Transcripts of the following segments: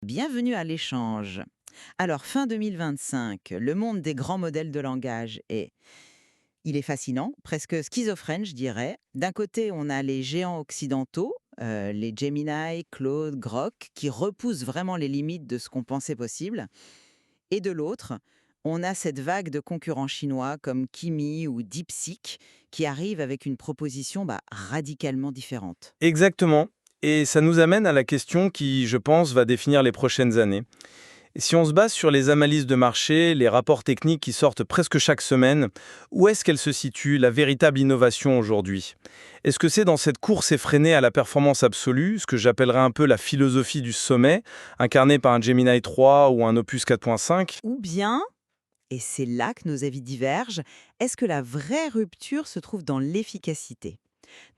Bienvenue à l'échange. Alors, fin 2025, le monde des grands modèles de langage il est fascinant, presque schizophrène, je dirais. D'un côté, on a les géants occidentaux, les Gemini, Claude, Grok, qui repoussent vraiment les limites de ce qu'on pensait possible. Et de l'autre, on a cette vague de concurrents chinois comme Kimi ou DeepSeek qui arrivent avec une proposition radicalement différente. Exactement. Et ça nous amène à la question qui, je pense, va définir les prochaines années. Si on se base sur les analyses de marché, les rapports techniques qui sortent presque chaque semaine, où est-ce qu'elle se situe, la véritable innovation aujourd'hui? Est-ce que c'est dans cette course effrénée à la performance absolue, ce que j'appellerais un peu la philosophie du sommet, incarnée par un Gemini 3 ou un Opus 4.5? Ou bien, et c'est là que nos avis divergent, est-ce que la vraie rupture se trouve dans l'efficacité,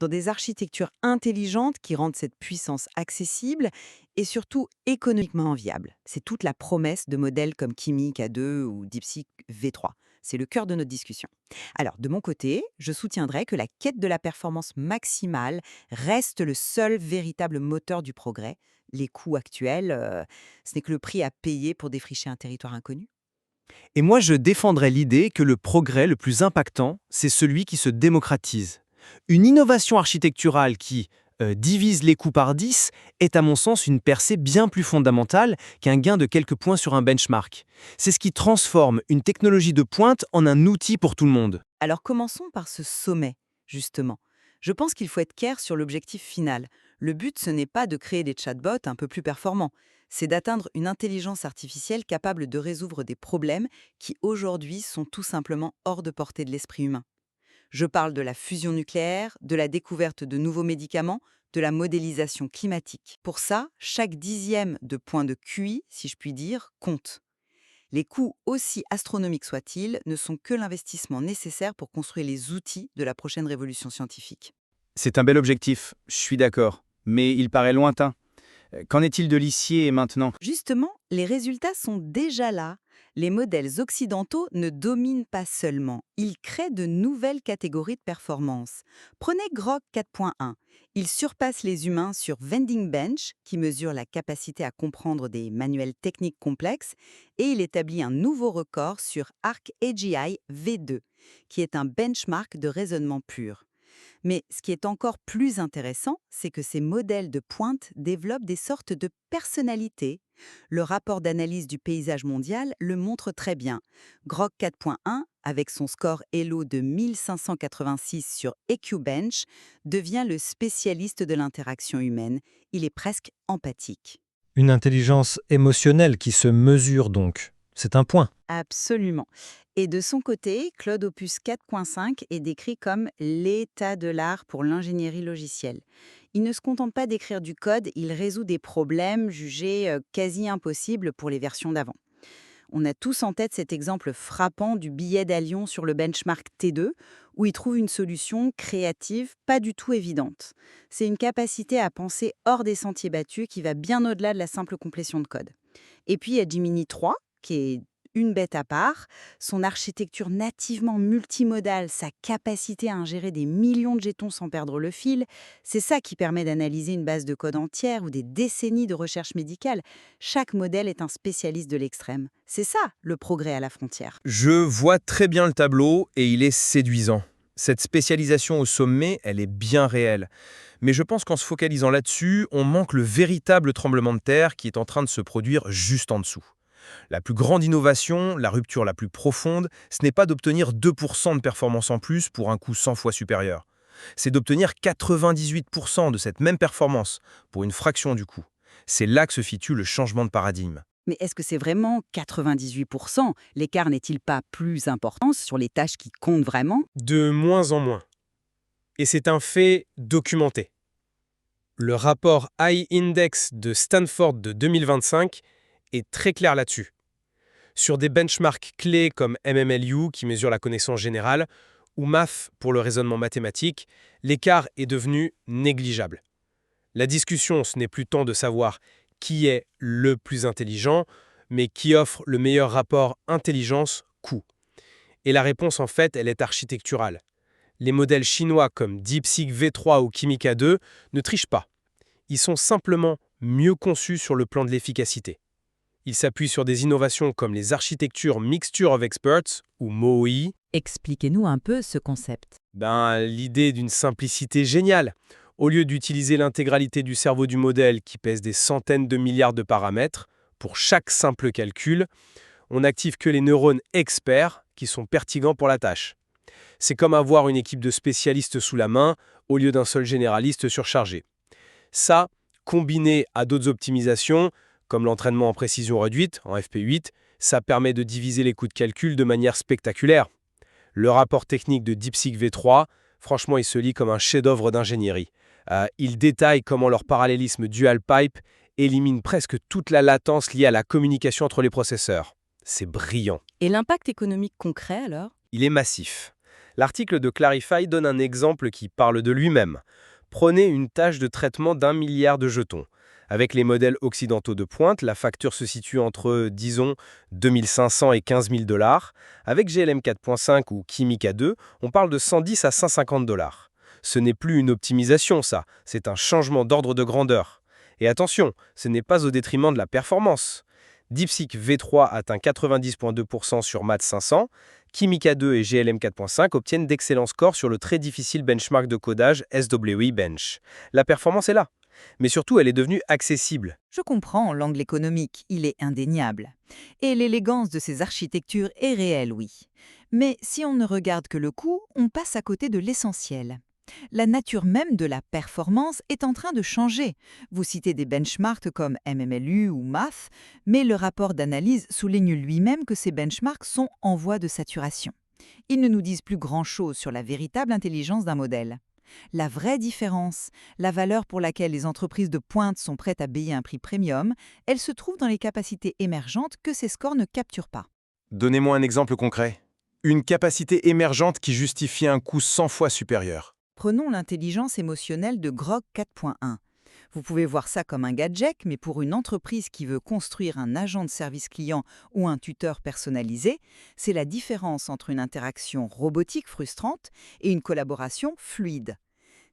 dans des architectures intelligentes qui rendent cette puissance accessible et surtout économiquement viable? C'est toute la promesse de modèles comme Kimi K2 ou DeepSeek V3. C'est le cœur de notre discussion. Alors, de mon côté, je soutiendrai que la quête de la performance maximale reste le seul véritable moteur du progrès. Les coûts actuels, ce n'est que le prix à payer pour défricher un territoire inconnu. Et moi, je défendrais l'idée que le progrès le plus impactant, c'est celui qui se démocratise. Une innovation architecturale qui divise les coûts par 10 est à mon sens une percée bien plus fondamentale qu'un gain de quelques points sur un benchmark. C'est ce qui transforme une technologie de pointe en un outil pour tout le monde. Alors commençons par ce sommet, justement. Je pense qu'il faut être clair sur l'objectif final. Le but, ce n'est pas de créer des chatbots un peu plus performants, c'est d'atteindre une intelligence artificielle capable de résoudre des problèmes qui aujourd'hui sont tout simplement hors de portée de l'esprit humain. Je parle de la fusion nucléaire, de la découverte de nouveaux médicaments, de la modélisation climatique. Pour ça, chaque dixième de point de QI, si je puis dire, compte. Les coûts, aussi astronomiques soient-ils, ne sont que l'investissement nécessaire pour construire les outils de la prochaine révolution scientifique. C'est un bel objectif, je suis d'accord, mais il paraît lointain. Qu'en est-il de l'ici et maintenant? Justement, les résultats sont déjà là. Les modèles occidentaux ne dominent pas seulement, ils créent de nouvelles catégories de performance. Prenez Grok 4.1. Il surpasse les humains sur Vending Bench, qui mesure la capacité à comprendre des manuels techniques complexes, et il établit un nouveau record sur Arc AGI V2, qui est un benchmark de raisonnement pur. Mais ce qui est encore plus intéressant, c'est que ces modèles de pointe développent des sortes de personnalités. Le rapport d'analyse du paysage mondial le montre très bien. Grok 4.1, avec son score Elo de 1586 sur EQBench, devient le spécialiste de l'interaction humaine. Il est presque empathique. Une intelligence émotionnelle qui se mesure donc. C'est un point. Absolument. Et de son côté, Claude Opus 4.5 est décrit comme l'état de l'art pour l'ingénierie logicielle. Il ne se contente pas d'écrire du code, il résout des problèmes jugés quasi impossibles pour les versions d'avant. On a tous en tête cet exemple frappant du billet d'Alion sur le benchmark T2, où il trouve une solution créative pas du tout évidente. C'est une capacité à penser hors des sentiers battus qui va bien au-delà de la simple complétion de code. Et puis il y a Gemini 3, qui est une bête à part. Son architecture nativement multimodale, sa capacité à ingérer des millions de jetons sans perdre le fil, c'est ça qui permet d'analyser une base de code entière ou des décennies de recherche médicale. Chaque modèle est un spécialiste de l'extrême. C'est ça, le progrès à la frontière. Je vois très bien le tableau et il est séduisant. Cette spécialisation au sommet, elle est bien réelle. Mais je pense qu'en se focalisant là-dessus, on manque le véritable tremblement de terre qui est en train de se produire juste en dessous. La plus grande innovation, la rupture la plus profonde, ce n'est pas d'obtenir 2% de performance en plus pour un coût 100 fois supérieur. C'est d'obtenir 98% de cette même performance pour une fraction du coût. C'est là que se situe le changement de paradigme. Mais est-ce que c'est vraiment 98%? L'écart n'est-il pas plus important sur les tâches qui comptent vraiment? De moins en moins. Et c'est un fait documenté. Le rapport iIndex de Stanford de 2025 est très clair là-dessus. Sur des benchmarks clés comme MMLU, qui mesure la connaissance générale, ou Math pour le raisonnement mathématique, l'écart est devenu négligeable. La discussion, ce n'est plus tant de savoir qui est le plus intelligent, mais qui offre le meilleur rapport intelligence-coût. Et la réponse, en fait, elle est architecturale. Les modèles chinois comme DeepSeek V3 ou Kimi K2 ne trichent pas. Ils sont simplement mieux conçu sur le plan de l'efficacité. Il s'appuie sur des innovations comme les architectures Mixture of Experts, ou MOI. Expliquez-nous un peu ce concept. L'idée d'une simplicité géniale. Au lieu d'utiliser l'intégralité du cerveau du modèle qui pèse des centaines de milliards de paramètres, pour chaque simple calcul, on n'active que les neurones experts qui sont pertinents pour la tâche. C'est comme avoir une équipe de spécialistes sous la main au lieu d'un seul généraliste surchargé. Ça, combiné à d'autres optimisations, comme l'entraînement en précision réduite, en FP8, ça permet de diviser les coûts de calcul de manière spectaculaire. Le rapport technique de DeepSeek V3, franchement, il se lit comme un chef-d'œuvre d'ingénierie. Il détaille comment leur parallélisme dual pipe élimine presque toute la latence liée à la communication entre les processeurs. C'est brillant. Et l'impact économique concret alors? Il est massif. L'article de Clarify donne un exemple qui parle de lui-même. Prenez une tâche de traitement d'1 milliard de jetons. Avec les modèles occidentaux de pointe, la facture se situe entre, disons, 2500 et 15 000 $. Avec GLM 4.5 ou Kimi K2, on parle de 110 à 150 $. Ce n'est plus une optimisation, ça, c'est un changement d'ordre de grandeur. Et attention, ce n'est pas au détriment de la performance. DeepSeek V3 atteint 90,2% sur Math 500, Kimi K2 et GLM 4.5 obtiennent d'excellents scores sur le très difficile benchmark de codage SWI Bench. La performance est là. Mais surtout, elle est devenue accessible. Je comprends l'angle économique, il est indéniable. Et l'élégance de ces architectures est réelle, oui. Mais si on ne regarde que le coût, on passe à côté de l'essentiel. La nature même de la performance est en train de changer. Vous citez des benchmarks comme MMLU ou Math, mais le rapport d'analyse souligne lui-même que ces benchmarks sont en voie de saturation. Ils ne nous disent plus grand-chose sur la véritable intelligence d'un modèle. La vraie différence, la valeur pour laquelle les entreprises de pointe sont prêtes à payer un prix premium, elle se trouve dans les capacités émergentes que ces scores ne capturent pas. Donnez-moi un exemple concret. Une capacité émergente qui justifie un coût 100 fois supérieur. Prenons l'intelligence émotionnelle de Grok 4.1. Vous pouvez voir ça comme un gadget, mais pour une entreprise qui veut construire un agent de service client ou un tuteur personnalisé, c'est la différence entre une interaction robotique frustrante et une collaboration fluide.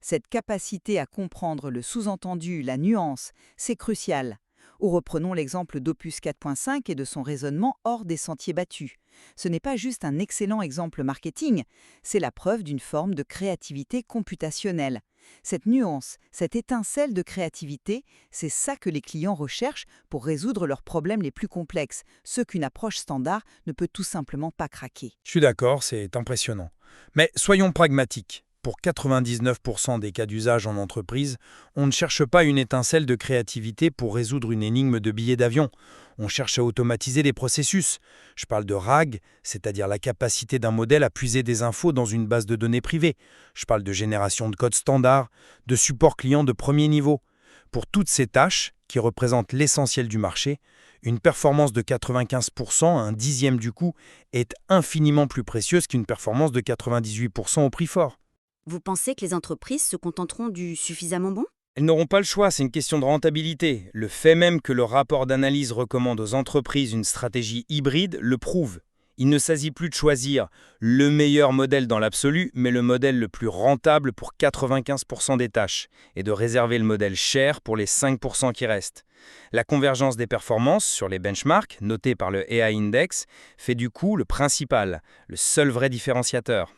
Cette capacité à comprendre le sous-entendu, la nuance, c'est crucial. Ou reprenons l'exemple d'Opus 4.5 et de son raisonnement hors des sentiers battus. Ce n'est pas juste un excellent exemple marketing, c'est la preuve d'une forme de créativité computationnelle. Cette nuance, cette étincelle de créativité, c'est ça que les clients recherchent pour résoudre leurs problèmes les plus complexes, ceux qu'une approche standard ne peut tout simplement pas craquer. Je suis d'accord, c'est impressionnant. Mais soyons pragmatiques. Pour 99% des cas d'usage en entreprise, on ne cherche pas une étincelle de créativité pour résoudre une énigme de billets d'avion. On cherche à automatiser des processus. Je parle de RAG, c'est-à-dire la capacité d'un modèle à puiser des infos dans une base de données privée. Je parle de génération de code standard, de support client de premier niveau. Pour toutes ces tâches, qui représentent l'essentiel du marché, une performance de 95%, un dixième du coût, est infiniment plus précieuse qu'une performance de 98% au prix fort. Vous pensez que les entreprises se contenteront du suffisamment bon? Elles n'auront pas le choix, c'est une question de rentabilité. Le fait même que le rapport d'analyse recommande aux entreprises une stratégie hybride le prouve. Il ne s'agit plus de choisir le meilleur modèle dans l'absolu, mais le modèle le plus rentable pour 95% des tâches, et de réserver le modèle cher pour les 5% qui restent. La convergence des performances sur les benchmarks, notés par le AI Index, fait du coup le principal, le seul vrai différenciateur.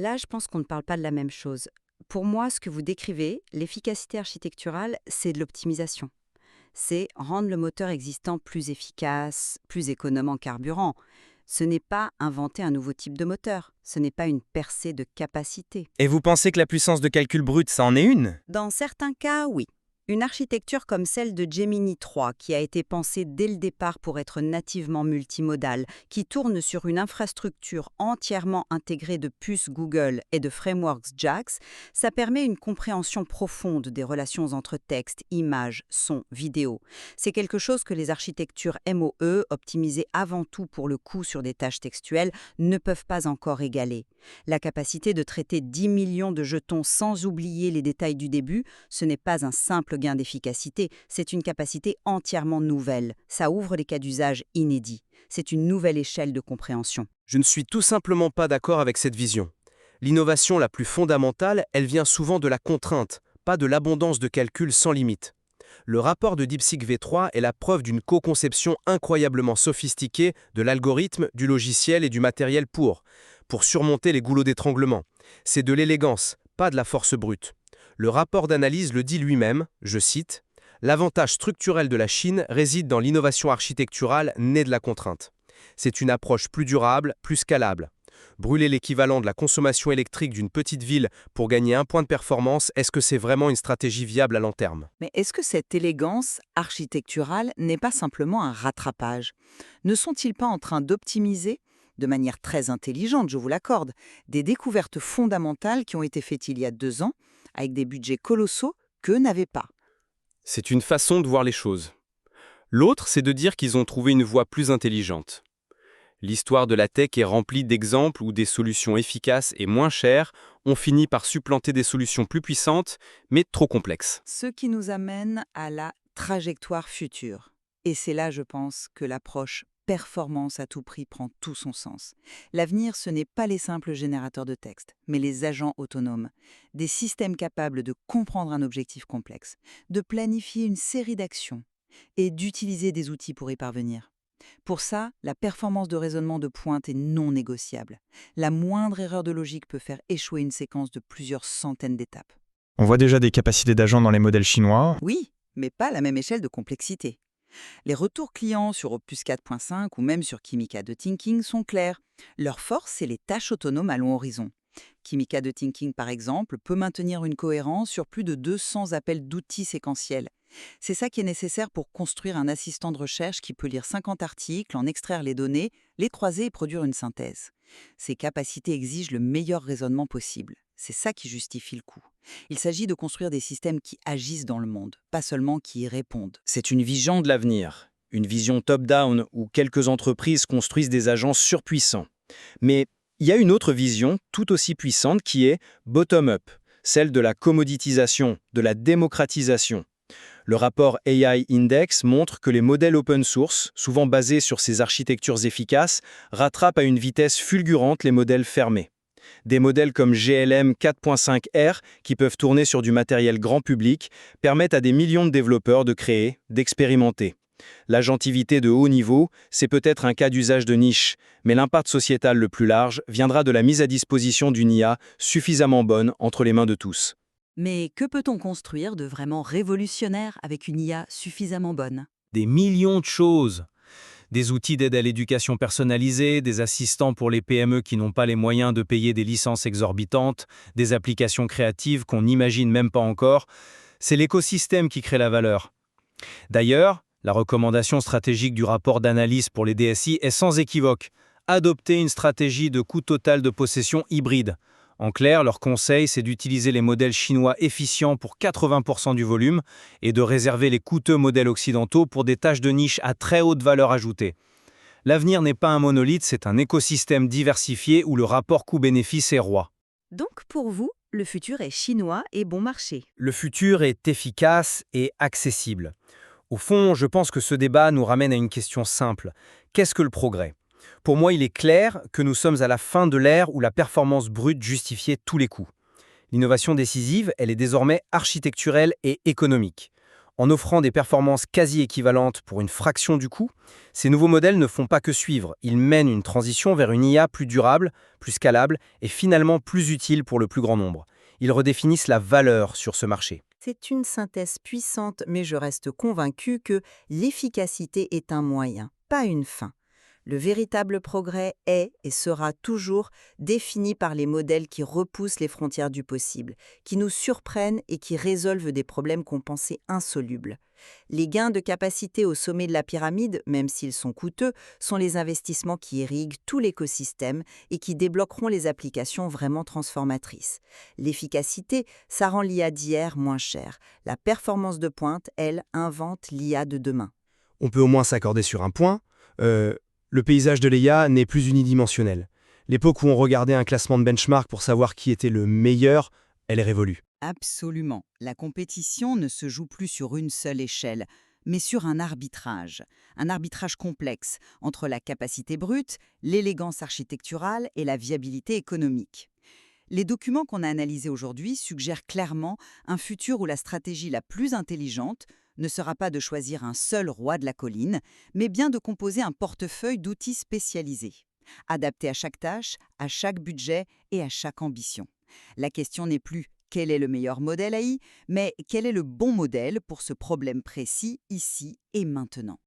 Là, je pense qu'on ne parle pas de la même chose. Pour moi, ce que vous décrivez, l'efficacité architecturale, c'est de l'optimisation. C'est rendre le moteur existant plus efficace, plus économe en carburant. Ce n'est pas inventer un nouveau type de moteur. Ce n'est pas une percée de capacité. Et vous pensez que la puissance de calcul brute, ça en est une? Dans certains cas, oui. Une architecture comme celle de Gemini 3, qui a été pensée dès le départ pour être nativement multimodale, qui tourne sur une infrastructure entièrement intégrée de puces Google et de frameworks JAX, ça permet une compréhension profonde des relations entre texte, images, son, vidéo. C'est quelque chose que les architectures MOE, optimisées avant tout pour le coût sur des tâches textuelles, ne peuvent pas encore égaler. La capacité de traiter 10 millions de jetons sans oublier les détails du début, ce n'est pas un simple gain d'efficacité, c'est une capacité entièrement nouvelle. Ça ouvre des cas d'usage inédits. C'est une nouvelle échelle de compréhension. Je ne suis tout simplement pas d'accord avec cette vision. L'innovation la plus fondamentale, elle vient souvent de la contrainte, pas de l'abondance de calculs sans limite. Le rapport de DeepSeek V3 est la preuve d'une co-conception incroyablement sophistiquée de l'algorithme, du logiciel et du matériel pour surmonter les goulots d'étranglement. C'est de l'élégance, pas de la force brute. Le rapport d'analyse le dit lui-même, je cite, « L'avantage structurel de la Chine réside dans l'innovation architecturale née de la contrainte. C'est une approche plus durable, plus scalable. Brûler l'équivalent de la consommation électrique d'une petite ville pour gagner 1 point de performance, est-ce que c'est vraiment une stratégie viable à long terme ?» Mais est-ce que cette élégance architecturale n'est pas simplement un rattrapage? Ne sont-ils pas en train d'optimiser, de manière très intelligente, je vous l'accorde, des découvertes fondamentales qui ont été faites il y a 2 ans, avec des budgets colossaux qu'eux n'avaient pas? C'est une façon de voir les choses. L'autre, c'est de dire qu'ils ont trouvé une voie plus intelligente. L'histoire de la tech est remplie d'exemples où des solutions efficaces et moins chères ont fini par supplanter des solutions plus puissantes, mais trop complexes. Ce qui nous amène à la trajectoire future. Et c'est là, je pense, que l'approche performance à tout prix prend tout son sens. L'avenir, ce n'est pas les simples générateurs de texte, mais les agents autonomes. Des systèmes capables de comprendre un objectif complexe, de planifier une série d'actions et d'utiliser des outils pour y parvenir. Pour ça, la performance de raisonnement de pointe est non négociable. La moindre erreur de logique peut faire échouer une séquence de plusieurs centaines d'étapes. On voit déjà des capacités d'agents dans les modèles chinois. Oui, mais pas à la même échelle de complexité. Les retours clients sur Opus 4.5 ou même sur Kimika de Thinking sont clairs. Leur force, c'est les tâches autonomes à long horizon. Kimika de Thinking, par exemple, peut maintenir une cohérence sur plus de 200 appels d'outils séquentiels. C'est ça qui est nécessaire pour construire un assistant de recherche qui peut lire 50 articles, en extraire les données, les croiser et produire une synthèse. Ces capacités exigent le meilleur raisonnement possible. C'est ça qui justifie le coût. Il s'agit de construire des systèmes qui agissent dans le monde, pas seulement qui y répondent. C'est une vision de l'avenir, une vision top-down où quelques entreprises construisent des agents surpuissants. Mais il y a une autre vision tout aussi puissante qui est bottom-up, celle de la commoditisation, de la démocratisation. Le rapport AI Index montre que les modèles open source, souvent basés sur ces architectures efficaces, rattrapent à une vitesse fulgurante les modèles fermés. Des modèles comme GLM 4.5R, qui peuvent tourner sur du matériel grand public, permettent à des millions de développeurs de créer, d'expérimenter. L'agentivité de haut niveau, c'est peut-être un cas d'usage de niche, mais l'impact sociétal le plus large viendra de la mise à disposition d'une IA suffisamment bonne entre les mains de tous. Mais que peut-on construire de vraiment révolutionnaire avec une IA suffisamment bonne? Des millions de choses. Des outils d'aide à l'éducation personnalisée, des assistants pour les PME qui n'ont pas les moyens de payer des licences exorbitantes, des applications créatives qu'on n'imagine même pas encore. C'est l'écosystème qui crée la valeur. D'ailleurs, la recommandation stratégique du rapport d'analyse pour les DSI est sans équivoque. Adopter une stratégie de coût total de possession hybride. En clair, leur conseil, c'est d'utiliser les modèles chinois efficients pour 80% du volume et de réserver les coûteux modèles occidentaux pour des tâches de niche à très haute valeur ajoutée. L'avenir n'est pas un monolithe, c'est un écosystème diversifié où le rapport coût-bénéfice est roi. Donc pour vous, le futur est chinois et bon marché. Le futur est efficace et accessible. Au fond, je pense que ce débat nous ramène à une question simple. Qu'est-ce que le progrès ? Pour moi, il est clair que nous sommes à la fin de l'ère où la performance brute justifiait tous les coûts. L'innovation décisive, elle est désormais architecturelle et économique. En offrant des performances quasi équivalentes pour une fraction du coût, ces nouveaux modèles ne font pas que suivre. Ils mènent une transition vers une IA plus durable, plus scalable et finalement plus utile pour le plus grand nombre. Ils redéfinissent la valeur sur ce marché. C'est une synthèse puissante, mais je reste convaincu que l'efficacité est un moyen, pas une fin. Le véritable progrès est et sera toujours défini par les modèles qui repoussent les frontières du possible, qui nous surprennent et qui résolvent des problèmes qu'on pensait insolubles. Les gains de capacité au sommet de la pyramide, même s'ils sont coûteux, sont les investissements qui irriguent tout l'écosystème et qui débloqueront les applications vraiment transformatrices. L'efficacité, ça rend l'IA d'hier moins chère. La performance de pointe, elle, invente l'IA de demain. On peut au moins s'accorder sur un point. Le paysage de l'IA n'est plus unidimensionnel. L'époque où on regardait un classement de benchmark pour savoir qui était le meilleur, elle est révolue. Absolument. La compétition ne se joue plus sur une seule échelle, mais sur un arbitrage complexe entre la capacité brute, l'élégance architecturale et la viabilité économique. Les documents qu'on a analysés aujourd'hui suggèrent clairement un futur où la stratégie la plus intelligente ne sera pas de choisir un seul roi de la colline, mais bien de composer un portefeuille d'outils spécialisés, adaptés à chaque tâche, à chaque budget et à chaque ambition. La question n'est plus quel est le meilleur modèle AI, mais quel est le bon modèle pour ce problème précis ici et maintenant.